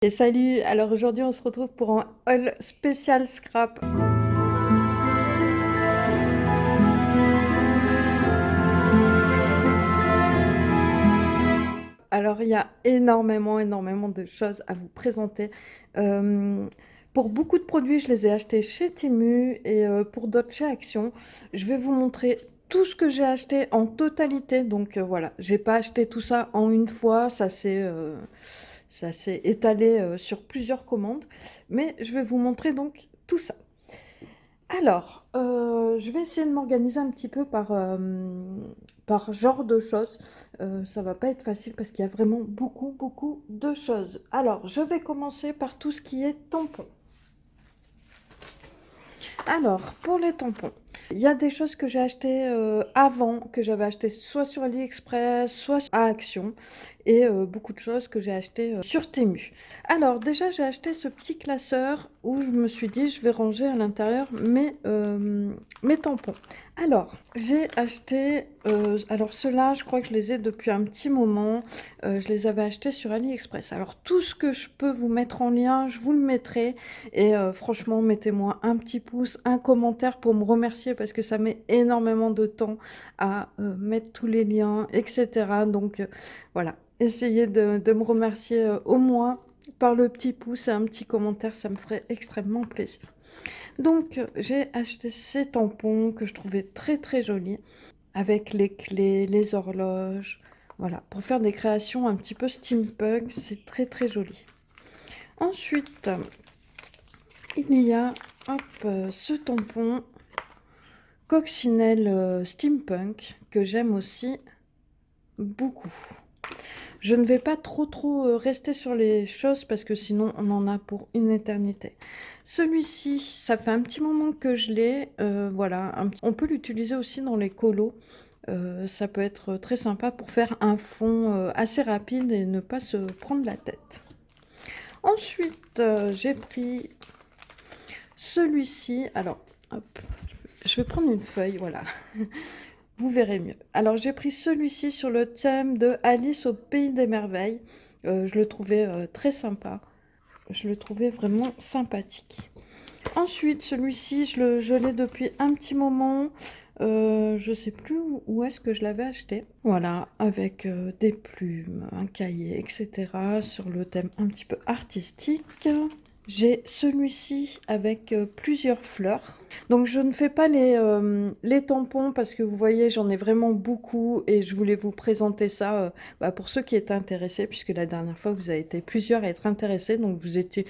Et salut, alors aujourd'hui on se retrouve pour un haul spécial scrap. Alors il y a énormément de choses à vous présenter. Euh, pour beaucoup de produits je les ai achetés chez Temu et pour d'autres chez Action. Je vais vous montrer tout ce que j'ai acheté en totalité. Donc voilà, j'ai pas acheté tout ça en une fois, ça s'est étalé sur plusieurs commandes. Mais je vais vous montrer donc tout ça. Alors, je vais essayer de m'organiser un petit peu par genre de choses. Ça va pas être facile parce qu'il y a vraiment beaucoup de choses. Alors, je vais commencer par tout ce qui est tampons. Alors, pour les tampons, il y a des choses que j'ai achetées avant, que j'avais achetées soit sur AliExpress, soit à Action, et beaucoup de choses que j'ai achetées sur Temu. Alors, déjà, j'ai acheté ce petit classeur où je me suis dit, je vais ranger à l'intérieur mes tampons. Alors, j'ai acheté, alors ceux-là, je crois que je les ai depuis un petit moment. Je les avais achetés sur AliExpress. Alors, tout ce que je peux vous mettre en lien, je vous le mettrai. Et franchement, mettez-moi un petit pouce, un commentaire pour me remercier parce que ça met énormément de temps à mettre tous les liens, etc. Donc voilà, essayez de me remercier au moins par le petit pouce et un petit commentaire, ça me ferait extrêmement plaisir. Donc j'ai acheté ces tampons que je trouvais très jolis avec les clés, les horloges. Voilà, pour faire des créations un petit peu steampunk, c'est très joli. Ensuite, il y a ce tampon coccinelle steampunk que j'aime aussi beaucoup. Je ne vais pas trop rester sur les choses parce que sinon on en a pour une éternité. Celui-ci, ça fait un petit moment que je l'ai. Voilà, on peut l'utiliser aussi dans les colos. Ça peut être très sympa pour faire un fond assez rapide et ne pas se prendre la tête. Ensuite, j'ai pris celui-ci. Alors, hop, je vais prendre une feuille, voilà. Vous verrez mieux. Alors, j'ai pris celui-ci sur le thème de Alice au Pays des Merveilles. Je le trouvais très sympa. Je le trouvais vraiment sympathique. Ensuite, celui-ci, je l'ai depuis un petit moment. Je sais plus où est-ce que je l'avais acheté. Voilà, avec des plumes, un cahier, etc. Sur le thème un petit peu artistique. J'ai celui-ci avec plusieurs fleurs. Donc je ne fais pas les tampons parce que vous voyez, j'en ai vraiment beaucoup et je voulais vous présenter ça pour ceux qui étaient intéressés, puisque la dernière fois, vous avez été plusieurs à être intéressés. Donc vous étiez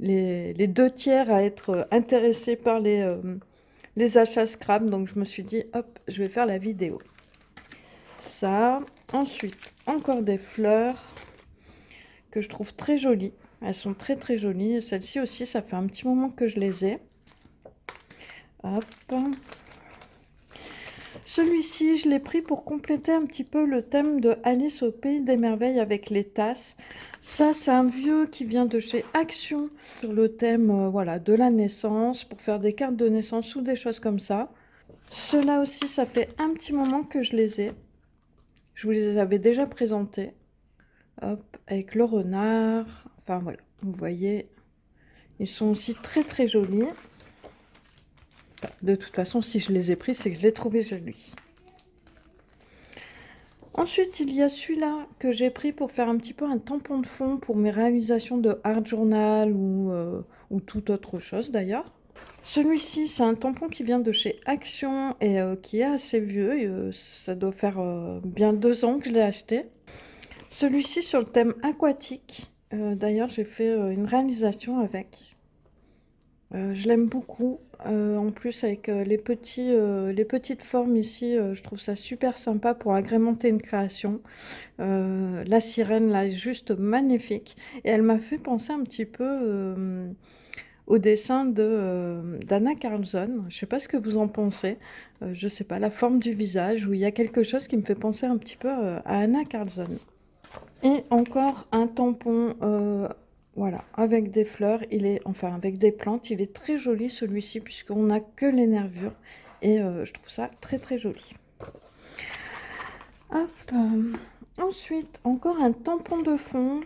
les deux tiers à être intéressés par les achats scrap. Donc je me suis dit, hop, je vais faire la vidéo. Ça. Ensuite, encore des fleurs que je trouve très jolies. Elles sont très jolies. Celles-ci aussi, ça fait un petit moment que je les ai. Hop. Celui-ci, je l'ai pris pour compléter un petit peu le thème de Alice au Pays des Merveilles avec les tasses. Ça, c'est un vieux qui vient de chez Action sur le thème voilà, de la naissance, pour faire des cartes de naissance ou des choses comme ça. Ceux-là aussi, ça fait un petit moment que je les ai. Je vous les avais déjà présentés. Hop, avec le renard. Enfin voilà, vous voyez, ils sont aussi très jolis. De toute façon, si je les ai pris, c'est que je les trouvais jolis. Ensuite, il y a celui-là que j'ai pris pour faire un petit peu un tampon de fond pour mes réalisations de art journal ou toute autre chose d'ailleurs. Celui-ci, c'est un tampon qui vient de chez Action et qui est assez vieux. Ça doit faire bien 2 ans que je l'ai acheté. Celui-ci sur le thème aquatique. D'ailleurs, j'ai fait une réalisation avec. Je l'aime beaucoup. En plus, avec les petites formes ici, je trouve ça super sympa pour agrémenter une création. La sirène, là, est juste magnifique. Et elle m'a fait penser un petit peu au dessin d'Anna Carlson. Je ne sais pas ce que vous en pensez. Je ne sais pas, la forme du visage, où il y a quelque chose qui me fait penser un petit peu à Anna Carlson. Et encore un tampon, voilà, avec des fleurs, enfin avec des plantes, il est très joli celui-ci puisqu'on n'a que les nervures et je trouve ça très joli. Hop, ensuite, encore un tampon de fond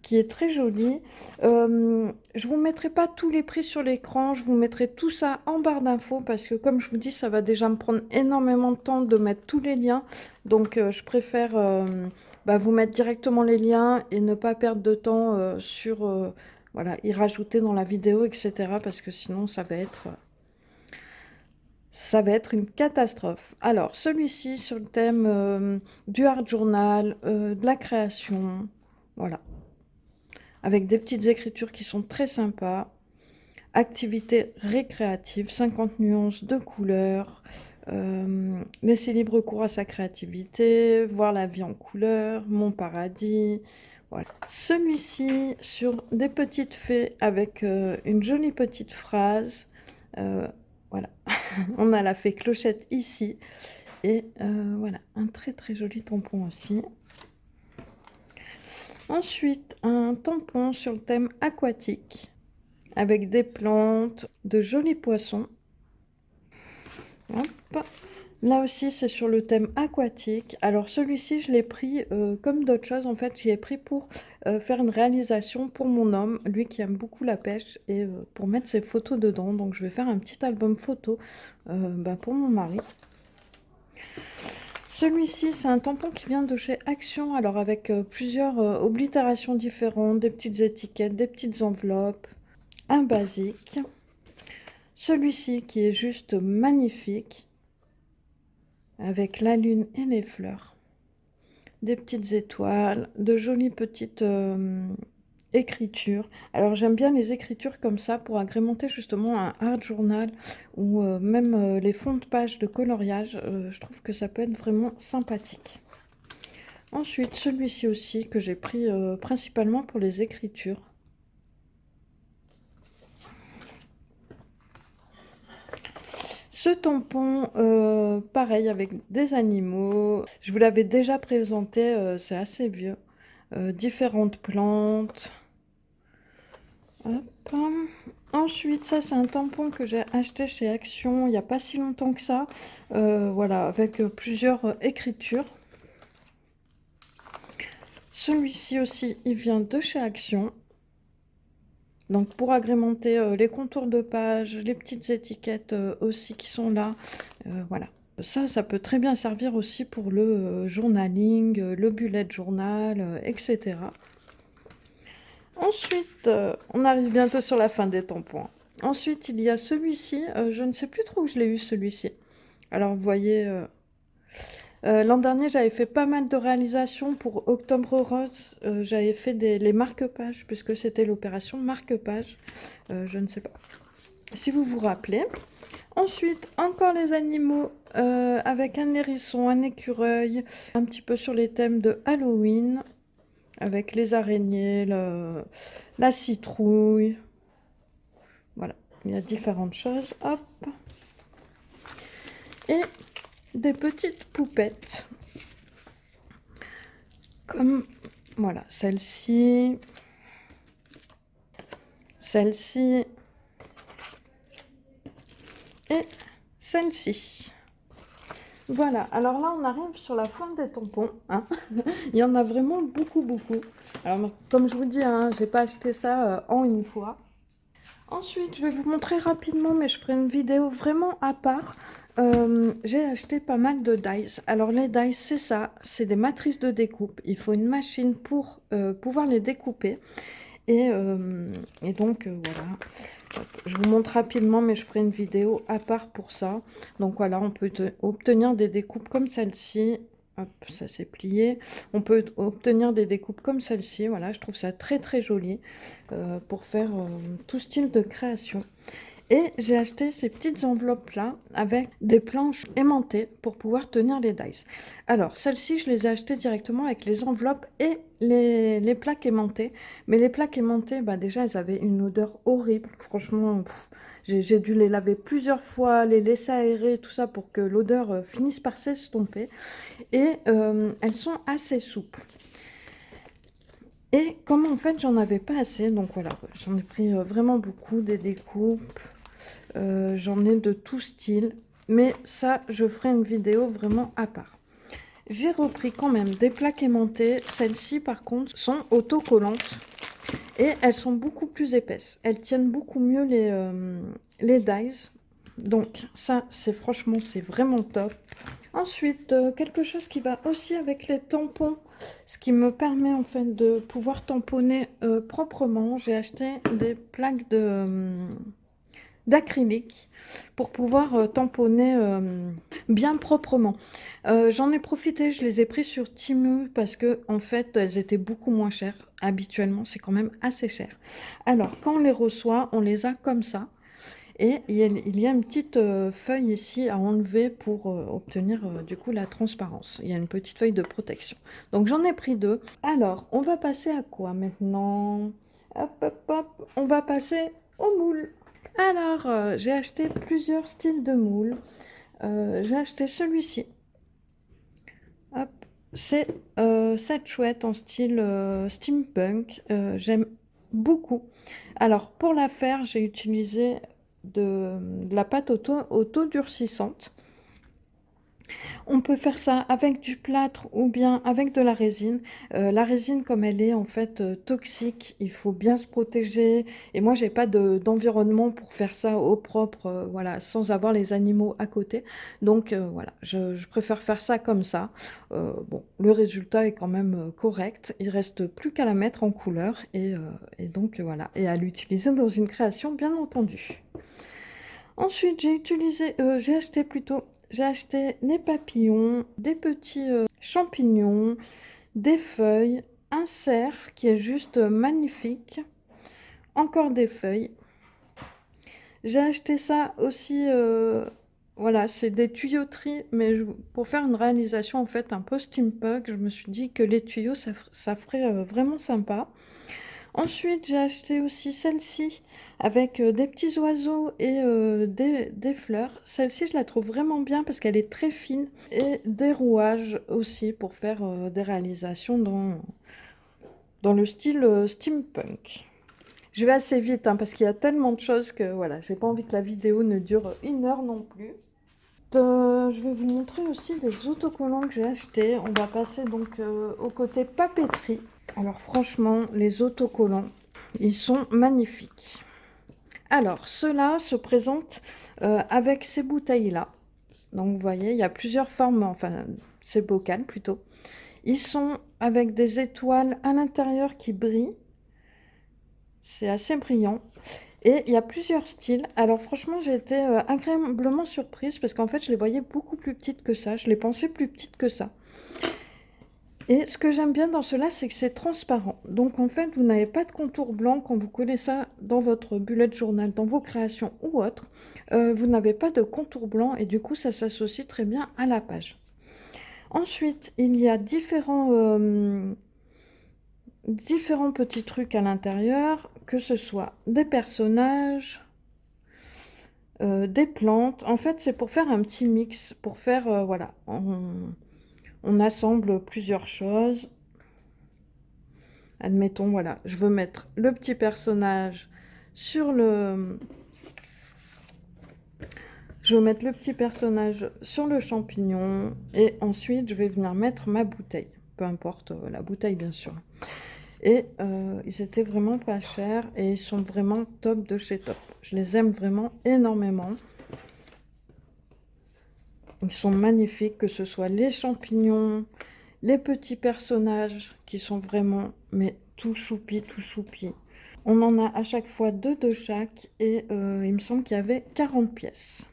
qui est très joli. Je vous mettrai pas tous les prix sur l'écran, je vous mettrai tout ça en barre d'infos parce que comme je vous dis, ça va déjà me prendre énormément de temps de mettre tous les liens. Donc je préfère vous mettre directement les liens et ne pas perdre de temps sur voilà, y rajouter dans la vidéo, etc. Parce que sinon ça va être une catastrophe. Alors, celui-ci sur le thème du art journal, de la création, voilà. Avec des petites écritures qui sont très sympas. Activité récréative, 50 nuances de couleurs. Laisser libre cours à sa créativité, voir la vie en couleurs, mon paradis. Voilà. Celui-ci sur des petites fées avec une jolie petite phrase. Voilà, on a la fée Clochette ici. Et voilà, un très très joli tampon aussi. Ensuite, un tampon sur le thème aquatique. Avec des plantes, de jolis poissons. Hop. Là aussi, c'est sur le thème aquatique. Alors celui-ci, je l'ai pris comme d'autres choses. En fait, je l'ai pris pour faire une réalisation pour mon homme, lui qui aime beaucoup la pêche, et pour mettre ses photos dedans. Donc je vais faire un petit album photo pour mon mari. Celui-ci, c'est un tampon qui vient de chez Action, alors avec plusieurs oblitérations différentes, des petites étiquettes, des petites enveloppes, un basique. Celui-ci qui est juste magnifique, avec la lune et les fleurs, des petites étoiles, de jolies petites écritures. Alors j'aime bien les écritures comme ça pour agrémenter justement un art journal ou même les fonds de page de coloriage. Je trouve que ça peut être vraiment sympathique. Ensuite, celui-ci aussi que j'ai pris principalement pour les écritures. Ce tampon, pareil, avec des animaux. Je vous l'avais déjà présenté, c'est assez vieux. Différentes plantes. Hop. Ensuite, ça, c'est un tampon que j'ai acheté chez Action il n'y a pas si longtemps que ça. Voilà, avec plusieurs écritures. Celui-ci aussi, il vient de chez Action. Donc pour agrémenter les contours de page, les petites étiquettes aussi qui sont là, voilà. Ça peut très bien servir aussi pour le journaling, le bullet journal, etc. Ensuite, on arrive bientôt sur la fin des tampons. Ensuite, il y a celui-ci, je ne sais plus trop où je l'ai eu celui-ci. Alors vous voyez... l'an dernier, j'avais fait pas mal de réalisations pour Octobre Rose. J'avais fait les marque-pages, puisque c'était l'opération marque-page. Je ne sais pas si vous vous rappelez. Ensuite, encore les animaux avec un hérisson, un écureuil, un petit peu sur les thèmes de Halloween, avec les araignées, la citrouille. Voilà, il y a différentes choses. Hop. Et des petites poupettes comme voilà, celle-ci et celle-ci. Voilà, alors là on arrive sur la fin des tampons, hein. Il y en a vraiment beaucoup. Alors comme je vous dis, hein, j'ai pas acheté ça en une fois. Ensuite, je vais vous montrer rapidement, mais je ferai une vidéo vraiment à part. J'ai acheté pas mal de dies. Alors les dies, c'est ça, c'est des matrices de découpe. Il faut une machine pour pouvoir les découper. Et donc voilà, je vous montre rapidement, mais je ferai une vidéo à part pour ça. Donc voilà, on peut obtenir des découpes comme celle-ci. Hop, ça s'est plié. On peut obtenir des découpes comme celle-ci. Voilà, je trouve ça très très joli pour faire tout style de création. Et j'ai acheté ces petites enveloppes là avec des planches aimantées pour pouvoir tenir les dies. Alors celles-ci, je les ai achetées directement avec les enveloppes et les plaques aimantées. Mais les plaques aimantées, déjà elles avaient une odeur horrible. Franchement, j'ai dû les laver plusieurs fois, les laisser aérer, tout ça pour que l'odeur finisse par s'estomper. Et elles sont assez souples. Et comme en fait j'en avais pas assez, donc voilà, j'en ai pris vraiment beaucoup, des découpes. J'en ai de tout style, mais ça je ferai une vidéo vraiment à part. J'ai repris quand même des plaques aimantées. Celles-ci par contre sont autocollantes, Et elles sont beaucoup plus épaisses. Elles tiennent beaucoup mieux les dies. Donc ça, c'est franchement, c'est vraiment top. Ensuite, quelque chose qui va aussi avec les tampons, ce qui me permet en fait de pouvoir tamponner proprement. J'ai acheté des plaques d'acrylique pour pouvoir tamponner bien proprement. J'en ai profité, je les ai pris sur Temu parce que en fait elles étaient beaucoup moins chères. Habituellement c'est quand même assez cher. Alors quand on les reçoit, on les a comme ça. Et il y a une petite feuille ici à enlever pour obtenir du coup la transparence. Il y a une petite feuille de protection. Donc j'en ai pris 2. Alors, on va passer à quoi maintenant? Hop, hop, hop. On va passer au moule. Alors, j'ai acheté plusieurs styles de moules. J'ai acheté celui-ci. Hop. C'est cette chouette en style steampunk. J'aime beaucoup. Alors, pour la faire, j'ai utilisé de la pâte auto-durcissante. On peut faire ça avec du plâtre ou bien avec de la résine. La résine, comme elle est en fait toxique, il faut bien se protéger. Et moi, j'ai pas d'environnement pour faire ça au propre, voilà, sans avoir les animaux à côté. Donc voilà, je préfère faire ça comme ça. Bon, le résultat est quand même correct. Il reste plus qu'à la mettre en couleur et donc voilà, et à l'utiliser dans une création, bien entendu. Ensuite, j'ai acheté des papillons, des petits champignons, des feuilles, un cerf qui est juste magnifique, encore des feuilles. J'ai acheté ça aussi, voilà, c'est des tuyauteries, mais pour faire une réalisation en fait un peu steampunk, je me suis dit que les tuyaux, ça ferait vraiment sympa. Ensuite, j'ai acheté aussi celle-ci avec des petits oiseaux et des fleurs. Celle-ci, je la trouve vraiment bien parce qu'elle est très fine. Et des rouages aussi pour faire des réalisations dans le style steampunk. Je vais assez vite hein, parce qu'il y a tellement de choses que voilà, j'ai pas envie que la vidéo ne dure 1 heure non plus. Je vais vous montrer aussi des autocollants que j'ai achetés. On va passer donc au côté papeterie. Alors franchement, les autocollants, ils sont magnifiques. Alors, ceux-là se présentent avec ces bouteilles-là. Donc, vous voyez, il y a plusieurs formes, enfin, ces bocals plutôt. Ils sont avec des étoiles à l'intérieur qui brillent. C'est assez brillant. Et il y a plusieurs styles. Alors, franchement, j'ai été agréablement surprise parce qu'en fait, je les voyais beaucoup plus petites que ça. Je les pensais plus petites que ça. Et ce que j'aime bien dans cela, c'est que c'est transparent. Donc en fait, vous n'avez pas de contour blanc quand vous collez ça dans votre bullet journal, dans vos créations ou autres. Vous n'avez pas de contour blanc et du coup, ça s'associe très bien à la page. Ensuite, il y a différents petits trucs à l'intérieur, que ce soit des personnages, des plantes. En fait, c'est pour faire un petit mix, pour faire, voilà, on assemble plusieurs choses. Admettons, voilà, je veux mettre le petit personnage sur le... Je veux mettre le petit personnage sur le champignon et ensuite je vais venir mettre ma bouteille. Peu importe la bouteille, bien sûr. Et ils étaient vraiment pas chers et ils sont vraiment top de chez top. Je les aime vraiment énormément. Ils sont magnifiques, que ce soit les champignons, les petits personnages qui sont vraiment, mais tout choupi, tout choupi. On en a à chaque fois 2 de chaque et il me semble qu'il y avait 40 pièces.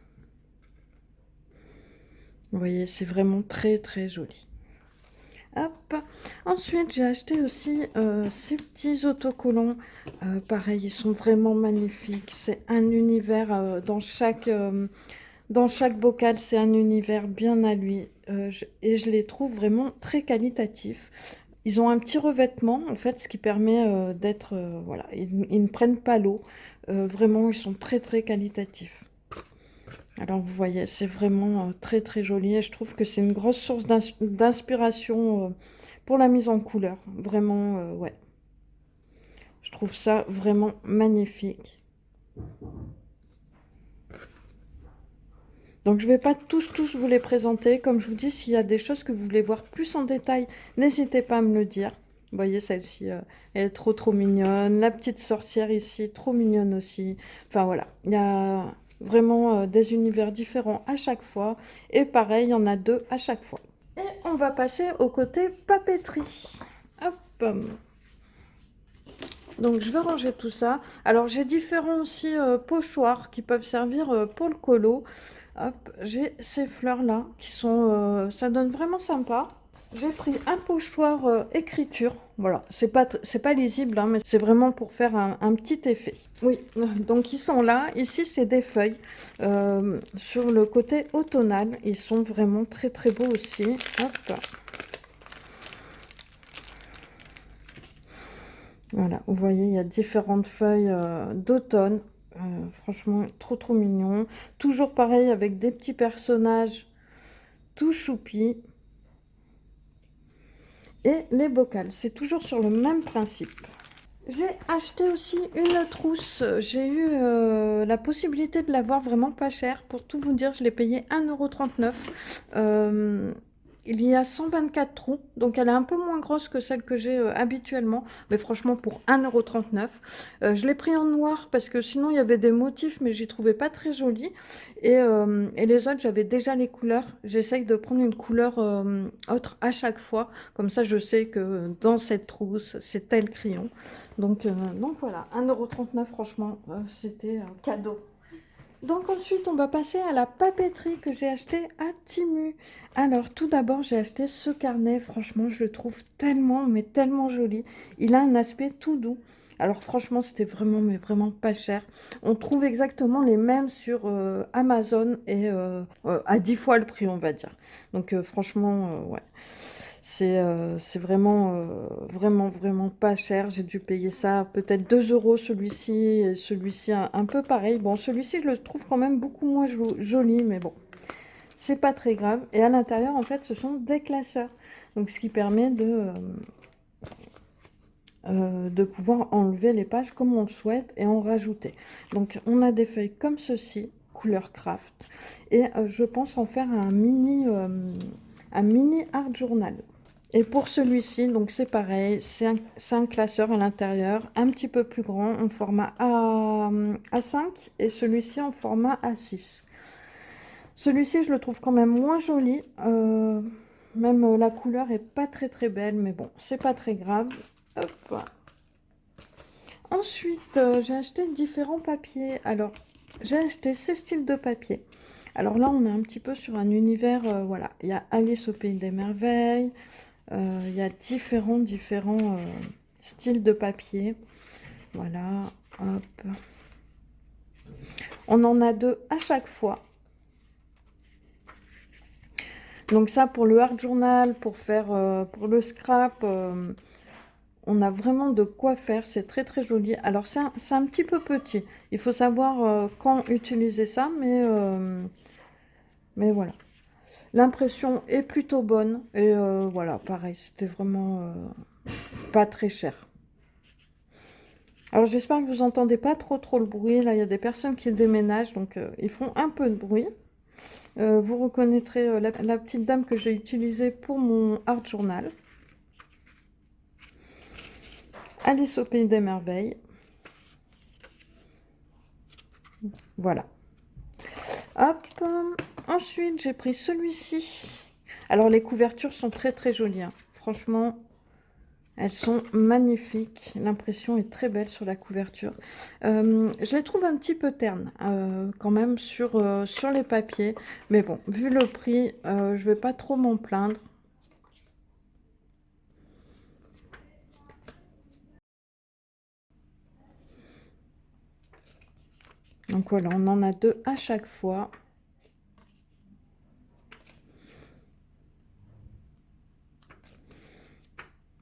Vous voyez, c'est vraiment très très joli. Hop. Ensuite, j'ai acheté aussi ces petits autocollants. Pareil, ils sont vraiment magnifiques. C'est un univers dans chaque bocal, c'est un univers bien à lui. Et je les trouve vraiment très qualitatifs. Ils ont un petit revêtement, en fait, ce qui permet d'être... voilà, ils ne prennent pas l'eau. Vraiment, ils sont très, très qualitatifs. Alors, vous voyez, c'est vraiment très, très joli. Et je trouve que c'est une grosse source d'inspiration pour la mise en couleur. Vraiment, ouais. Je trouve ça vraiment magnifique. Donc je ne vais pas tous vous les présenter. Comme je vous dis, s'il y a des choses que vous voulez voir plus en détail, n'hésitez pas à me le dire. Vous voyez, celle-ci, elle est trop mignonne. La petite sorcière ici, trop mignonne aussi. Enfin voilà, il y a vraiment des univers différents à chaque fois. Et pareil, il y en a deux à chaque fois. Et on va passer au côté papeterie. Hop. Donc je vais ranger tout ça. Alors j'ai différents aussi pochoirs qui peuvent servir pour le colo. Hop, j'ai ces fleurs là qui sont, ça donne vraiment sympa. J'ai pris un pochoir écriture. Voilà, c'est pas lisible, hein, mais c'est vraiment pour faire un petit effet. Oui, donc ils sont là. Ici c'est des feuilles sur le côté automnal. Ils sont vraiment très beaux aussi. Hop. Voilà, vous voyez, il y a différentes feuilles d'automne. Franchement, trop mignon. Toujours pareil avec des petits personnages tout choupis. Et les bocals, c'est toujours sur le même principe. J'ai acheté aussi une trousse. J'ai eu la possibilité de l'avoir vraiment pas cher. Pour tout vous dire, je l'ai payé 1,39 €. Il y a 124 trous, donc elle est un peu moins grosse que celle que j'ai habituellement. Mais franchement, pour 1,39 €, je l'ai pris en noir parce que sinon il y avait des motifs, mais j'y trouvais pas très joli. Et les autres, j'avais déjà les couleurs. J'essaye de prendre une couleur autre à chaque fois. Comme ça, je sais que dans cette trousse, c'est tel crayon. Donc voilà, 1,39 €, franchement, c'était un cadeau. Donc ensuite, on va passer à la papeterie que j'ai acheté à Temu. Alors tout d'abord, j'ai acheté ce carnet. Franchement, je le trouve tellement, mais tellement joli. Il a un aspect tout doux. Alors franchement, c'était vraiment, mais vraiment pas cher. On trouve exactement les mêmes sur Amazon et à 10 fois le prix, on va dire. Donc franchement, ouais. C'est vraiment, vraiment pas cher. J'ai dû payer ça peut-être 2 € celui-ci et celui-ci un peu pareil. Bon, celui-ci, je le trouve quand même beaucoup moins joli, mais bon, c'est pas très grave. Et à l'intérieur, en fait, ce sont des classeurs. Donc, ce qui permet de pouvoir enlever les pages comme on le souhaite et en rajouter. Donc, on a des feuilles comme ceci, couleur craft. Et je pense en faire un mini art journal. Et pour celui-ci, donc c'est pareil, c'est un classeur à l'intérieur, un petit peu plus grand, en format A5 et celui-ci en format A6. Celui-ci, je le trouve quand même moins joli, même la couleur est pas très belle, mais bon, c'est pas très grave. Hop. Ensuite, j'ai acheté différents papiers. Alors, j'ai acheté ces styles de papier. Alors là, on est un petit peu sur un univers, voilà, il y a Alice au pays des merveilles. Il y a différents styles de papier. Voilà, hop. On en a deux à chaque fois. Donc ça, pour le art journal, pour faire, pour le scrap, on a vraiment de quoi faire. C'est très joli. Alors c'est un petit peu petit. Il faut savoir quand utiliser ça, mais voilà. L'impression est plutôt bonne. Et voilà, pareil, c'était vraiment pas très cher. Alors j'espère que vous entendez pas trop le bruit. Là, il y a des personnes qui déménagent, donc ils font un peu de bruit. Vous reconnaîtrez la petite dame que j'ai utilisée pour mon art journal. Alice au pays des merveilles. Voilà. Hop. Ensuite, j'ai pris celui-ci. Alors les couvertures sont très jolies, hein. Franchement, elles sont magnifiques. L'impression est très belle sur la couverture. Je les trouve un petit peu ternes quand même sur les papiers. Mais bon, vu le prix, je vais pas trop m'en plaindre. Donc voilà, on en a deux à chaque fois.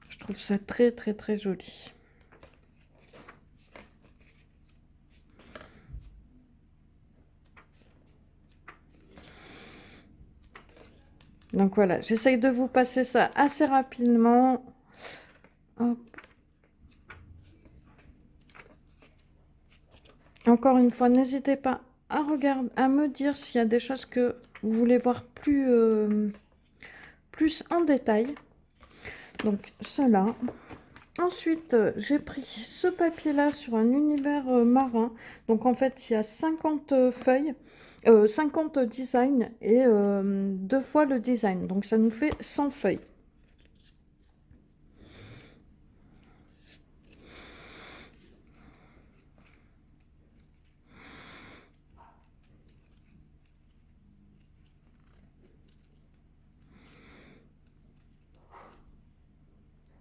Je trouve ça très joli. Donc voilà, j'essaye de vous passer ça assez rapidement. Hop. Encore une fois, n'hésitez pas à regarder, à me dire s'il y a des choses que vous voulez voir plus en détail. Donc cela, Ensuite, j'ai pris ce papier-là sur un univers marin. Donc en fait, il y a 50 feuilles, 50 designs et deux fois le design. Donc ça nous fait 100 feuilles.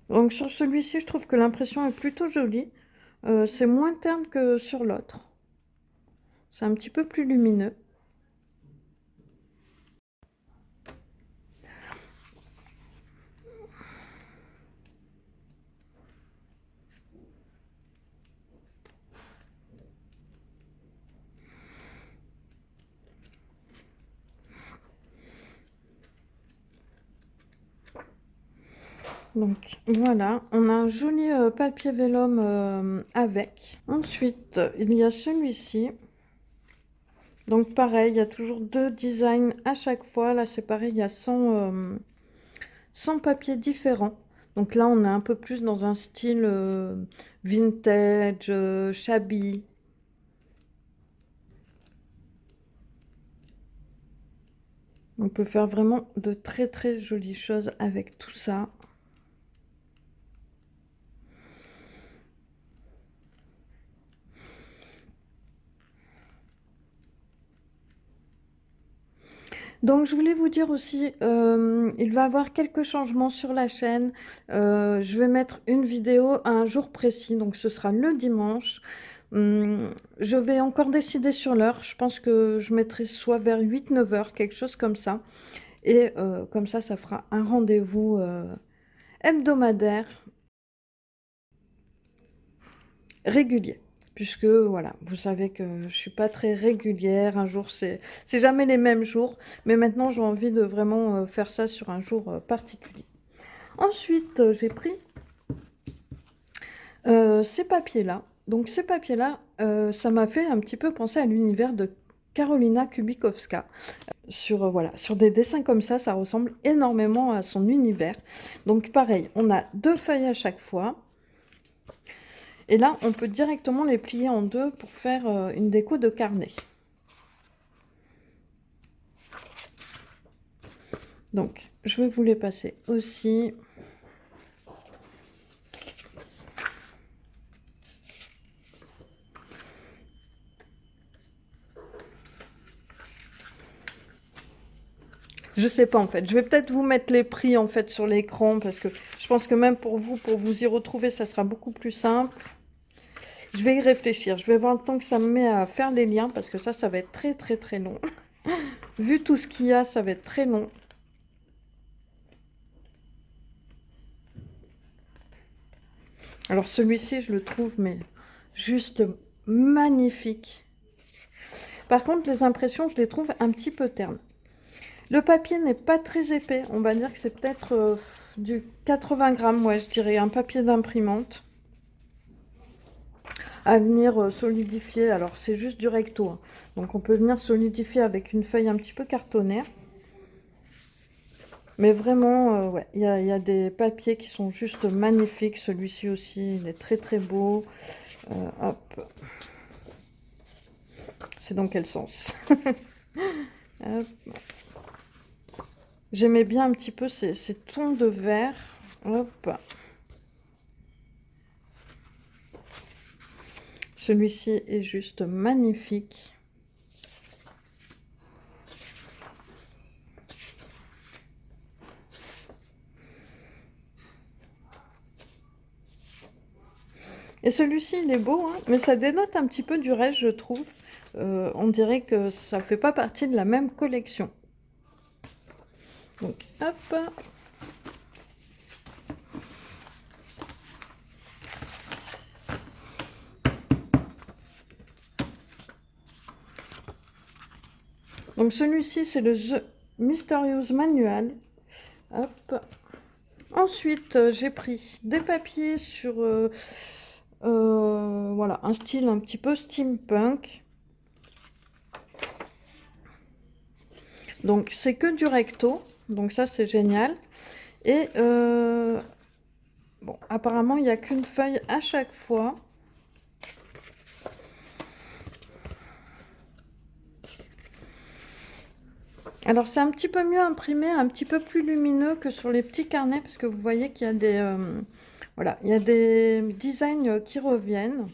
Donc sur celui-ci, je trouve que l'impression est plutôt jolie. C'est moins terne que sur l'autre. C'est un petit peu plus lumineux. Donc voilà, on a un joli papier vélum avec. Ensuite, il y a celui-ci. Donc pareil, il y a toujours deux designs à chaque fois. Là, c'est pareil, il y a 100 papiers différents. Donc là, on est un peu plus dans un style vintage, shabby. On peut faire vraiment de très très jolies choses avec tout ça. Donc je voulais vous dire aussi, il va y avoir quelques changements sur la chaîne. Je vais mettre une vidéo à un jour précis, donc ce sera le dimanche. Je vais encore décider sur l'heure. Je pense que je mettrai soit vers 8-9 heures, quelque chose comme ça. Et comme ça fera un rendez-vous hebdomadaire régulier. Puisque voilà, vous savez que je suis pas très régulière. Un jour, c'est jamais les mêmes jours. Mais maintenant, j'ai envie de vraiment faire ça sur un jour particulier. Ensuite, j'ai pris ces papiers-là. Donc ces papiers-là, ça m'a fait un petit peu penser à l'univers de Karolina Kubikowska. Voilà, sur des dessins comme ça ressemble énormément à son univers. Donc pareil, on a deux feuilles à chaque fois. Et là, on peut directement les plier en deux pour faire une déco de carnet. Donc, je vais vous les passer aussi. Je sais pas en fait. Je vais peut-être vous mettre les prix en fait sur l'écran parce que je pense que même pour vous y retrouver, ça sera beaucoup plus simple. Je vais y réfléchir. Je vais voir le temps que ça me met à faire les liens parce que ça va être très très très long. Vu tout ce qu'il y a, ça va être très long. Alors celui-ci, je le trouve mais juste magnifique. Par contre, les impressions, je les trouve un petit peu ternes. Le papier n'est pas très épais. On va dire que c'est peut-être du 80 grammes, ouais, je dirais, un papier d'imprimante à venir solidifier. Alors, c'est juste du recto, hein. Donc, on peut venir solidifier avec une feuille un petit peu cartonnaire. Mais vraiment, ouais, il y a des papiers qui sont juste magnifiques. Celui-ci aussi, il est très très beau. Hop. C'est dans quel sens? Hop. J'aimais bien un petit peu ces tons de vert. Hop. Celui-ci est juste magnifique. Et celui-ci, il est beau, hein, mais ça dénote un petit peu du reste, je trouve. On dirait que ça ne fait pas partie de la même collection. Donc, hop. Donc, celui-ci, c'est le The Mysterious Manual. Hop. Ensuite, j'ai pris des papiers sur voilà, un style un petit peu steampunk. Donc, c'est que du recto. Donc, ça, c'est génial. Et Bon, apparemment, il n'y a qu'une feuille à chaque fois. Alors, c'est un petit peu mieux imprimé, un petit peu plus lumineux que sur les petits carnets, parce que vous voyez qu'il y a des, voilà, il y a des designs qui reviennent.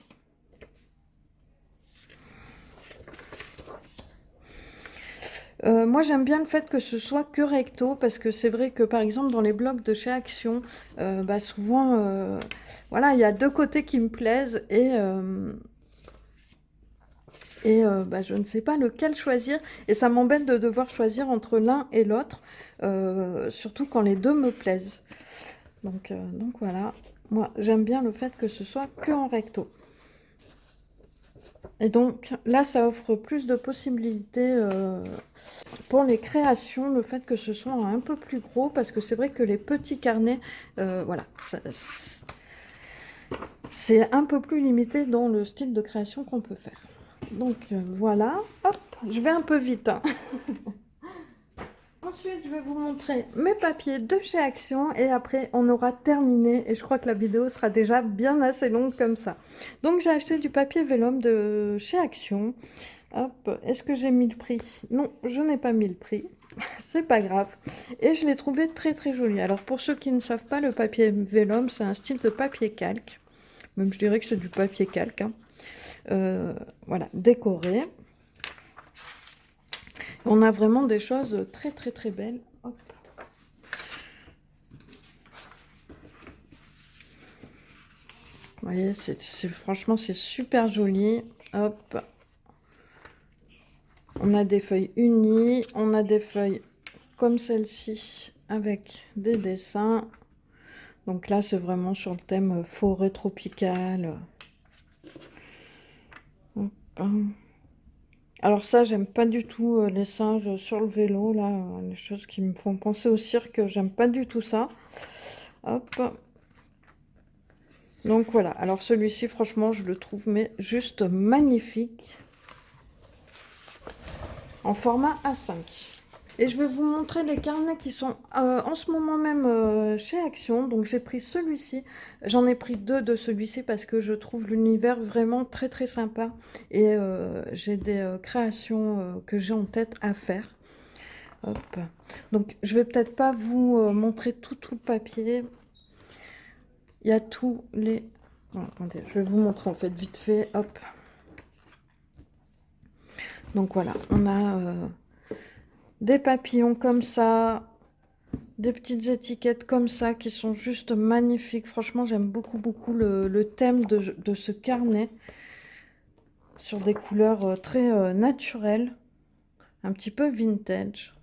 Moi, j'aime bien le fait que ce soit que recto, parce que c'est vrai que, par exemple, dans les blogs de chez Action, bah, souvent, voilà, il y a deux côtés qui me plaisent, et bah, je ne sais pas lequel choisir, et ça m'embête de devoir choisir entre l'un et l'autre, surtout quand les deux me plaisent. Donc voilà, moi, j'aime bien le fait que ce soit que en recto. Et donc, là, ça offre plus de possibilités pour les créations, le fait que ce soit un peu plus gros, parce que c'est vrai que les petits carnets, voilà, c'est un peu plus limité dans le style de création qu'on peut faire. Donc voilà, hop, je vais un peu vite, hein. Ensuite, je vais vous montrer mes papiers de chez Action et après, on aura terminé et je crois que la vidéo sera déjà bien assez longue comme ça. Donc, j'ai acheté du papier vélum de chez Action. Hop, est-ce que j'ai mis le prix? Non, je n'ai pas mis le prix. C'est pas grave. Et je l'ai trouvé très très joli. Alors, pour ceux qui ne savent pas, le papier vélum, c'est un style de papier calque. Même je dirais que c'est du papier calque, hein. Voilà, décoré. On a vraiment des choses très très très belles. Hop. Vous voyez, franchement, c'est super joli. Hop. On a des feuilles unies. On a des feuilles comme celle-ci avec des dessins. Donc là, c'est vraiment sur le thème forêt tropicale. Hop. Alors ça, j'aime pas du tout les singes sur le vélo, là. Les choses qui me font penser au cirque, j'aime pas du tout ça. Hop. Donc voilà, alors celui-ci, franchement, je le trouve mais juste magnifique. En format A5. Et je vais vous montrer les carnets qui sont en ce moment même chez Action. Donc j'ai pris celui-ci. J'en ai pris deux de celui-ci parce que je trouve l'univers vraiment très très sympa. Et j'ai des créations que j'ai en tête à faire. Hop. Donc je vais peut-être pas vous montrer tout le papier. Il y a tous les... Bon, attendez, je vais vous montrer en fait vite fait. Hop. Donc voilà, on a des papillons comme ça, des petites étiquettes comme ça qui sont juste magnifiques. Franchement, j'aime beaucoup le thème de ce carnet sur des couleurs très naturelles, un petit peu vintage.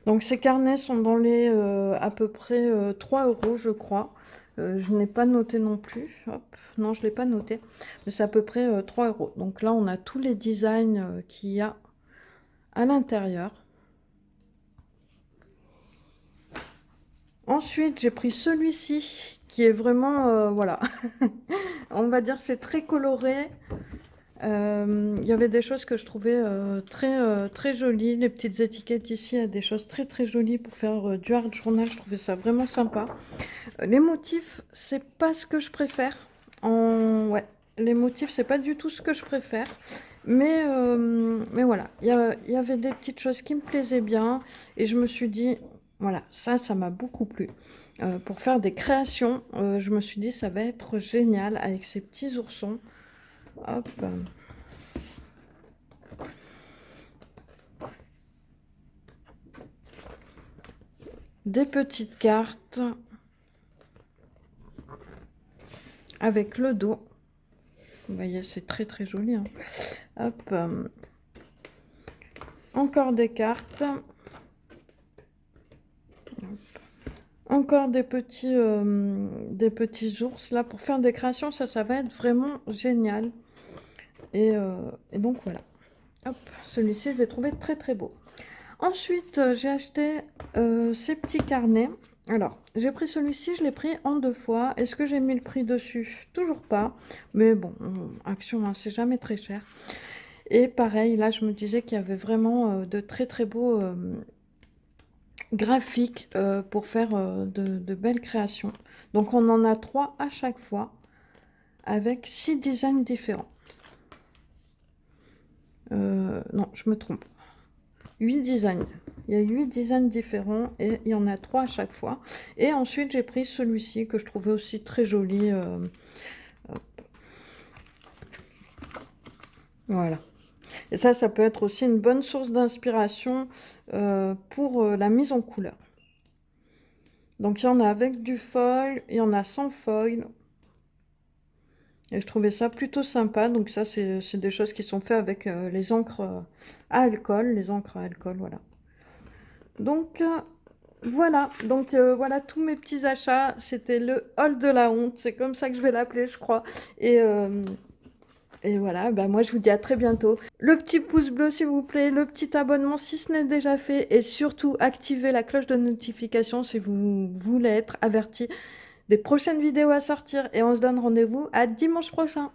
Donc ces carnets sont dans les à peu près 3 €, je crois. Je n'ai pas noté non plus. Hop. Non, je ne l'ai pas noté. Mais c'est à peu près 3 €. Donc là, on a tous les designs qu'il y a à l'intérieur. Ensuite, j'ai pris celui-ci qui est vraiment, voilà, on va dire c'est très coloré. Il y avait des choses que je trouvais très jolies. Les petites étiquettes ici, il y a des choses très jolies pour faire du art journal. Je trouvais ça vraiment sympa. Les motifs, c'est pas ce que je préfère. Ouais, les motifs, c'est pas du tout ce que je préfère. Mais voilà, il y avait des petites choses qui me plaisaient bien. Et je me suis dit, voilà, ça m'a beaucoup plu. Pour faire des créations, je me suis dit, ça va être génial avec ces petits oursons. Hop. Des petites cartes avec le dos. Vous voyez, c'est très joli, hein. Hop. Encore des cartes. Encore des petits ours. Là, pour faire des créations, ça va être vraiment génial. Et donc, voilà. Hop, celui-ci, je l'ai trouvé très beau. Ensuite, j'ai acheté ces petits carnets. Alors, j'ai pris celui-ci, je l'ai pris en 2 fois. Est-ce que j'ai mis le prix dessus? Toujours pas. Mais bon, Action, hein, c'est jamais très cher. Et pareil, là, je me disais qu'il y avait vraiment de très beaux graphiques pour faire de belles créations. Donc on en a 3 à chaque fois avec 6 designs différents. Non, je me trompe. 8 designs. Il y a 8 designs différents et il y en a 3 à chaque fois. Et ensuite, j'ai pris celui-ci que je trouvais aussi très joli. Voilà. Et ça peut être aussi une bonne source d'inspiration pour la mise en couleur. Donc, il y en a avec du foil, il y en a sans foil. Et je trouvais ça plutôt sympa. Donc ça, c'est des choses qui sont faites avec les encres à alcool. Les encres à alcool, voilà. Donc, voilà. Donc, voilà tous mes petits achats. C'était le haul de la honte. C'est comme ça que je vais l'appeler, je crois. Et voilà, bah moi je vous dis à très bientôt. Le petit pouce bleu s'il vous plaît, le petit abonnement si ce n'est déjà fait et surtout activez la cloche de notification si vous voulez être averti des prochaines vidéos à sortir et on se donne rendez-vous à dimanche prochain.